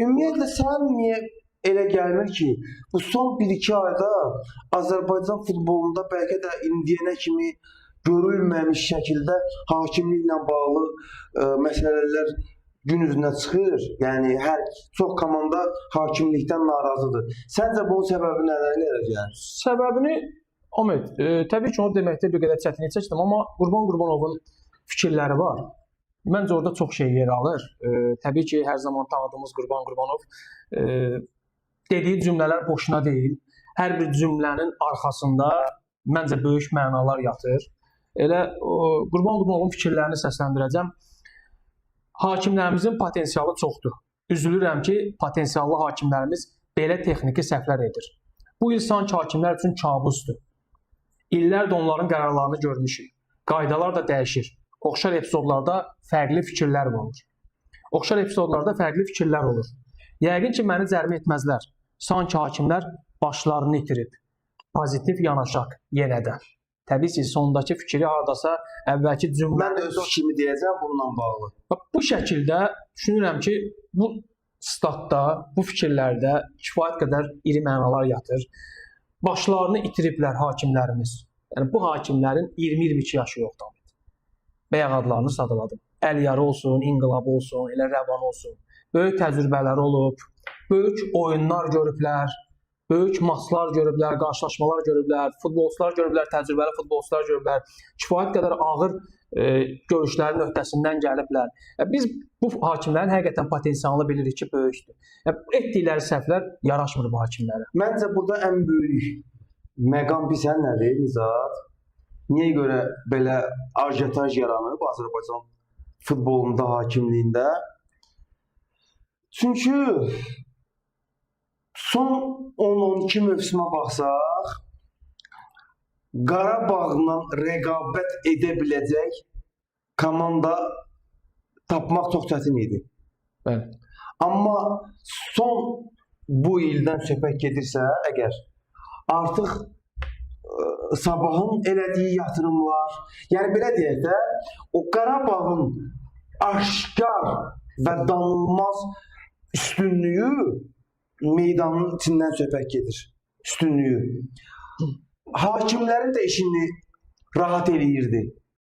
Ümumiyyətlə sən niyə elə gəlmir ki, bu son 1-2 ayda Azərbaycan futbolunda bəlkə də indiyənə kimi görülməmiş şəkildə hakimliklə bağlı məsələlər gün üzünə çıxır. Yəni çox komanda hakimlikdən narazıdır. Səncə bunun səbəbi nələrlə gələcək? Səbəbini Ahmet, təbii ki, onu deməkdə bir qədər çətinlik çəkdim, amma Qurban Qurbanovun fikirləri var. Məncə orada çox şey yer alır. Təbii ki, hər zaman tanıdığımız Qurban Qurbanov dediyi cümlələr boşuna deyil. Hər bir cümlənin arxasında məncə böyük mənalar yatır. Elə Qurban Qurbanovun fikirlərini səsləndirəcəm. Hakimlərimizin potensialı çoxdur. Üzülürəm ki, potensiallı hakimlərimiz belə texniki səhvlər edir. Bu il sanki hakimlər üçün kabusdur. İllərdir onların qərarlarını görmüşük. Qaydalar da dəyişir. Oxşar epizodlarda fərqli fikirlər olur. Yəqin ki, məni cərimə etməzlər. Sanki hakimlər başlarını itirib. Pozitiv yanaşaq yenə də. Təbii ki, sondakı fikri hardasa əvvəlki cümlə... Mən də öz fikrimi deyəcəm bununla bağlı. Bu şəkildə düşünürəm ki, bu statda, bu fikirlərdə kifayət qədər iri mənalar yatır. Başlarını itiriblər hakimlərimiz. Yəni, bu hakimlərin 20-22 yaşı yoxdur. Bəyək adlarını sadaladım. Əliyarı olsun, İnqilab olsun, elə Rəvan olsun. Böyük təcrübələri olub, böyük oyunlar görüblər, böyük maçlar görüblər, qarşılaşmalar görüblər, futbolçular görüblər, təcrübəli futbolçular görüblər. Kifayət qədər ağır görüşlərin öhdəsindən gəliblər. Biz bu hakimlərin həqiqətən potensialını bilirik ki, böyükdür. Etdikləri səhvlər yaraşmır bu hakimlərə. Məncə burada ən böyük məqam bilsən nədir, Nizad? Niyə görə belə ajitaj yaranıb Azərbaycan futbolunda, hakimliyində? Çünki son 10-12 mövsümə baxsaq, Qarabağla rəqabət edə biləcək komanda tapmaq çox çətin idi. Bəli. Amma son bu ildən söhbət gedirsə, əgər artıq Sabahın elədiyi yatırımlar, yəni belə deyək də, o Qarabağın aşkar və danılmaz üstünlüyü meydanın içindən söhbət gedir. Üstünlüyü. Hakimlərin də işini rahat eləyirdi.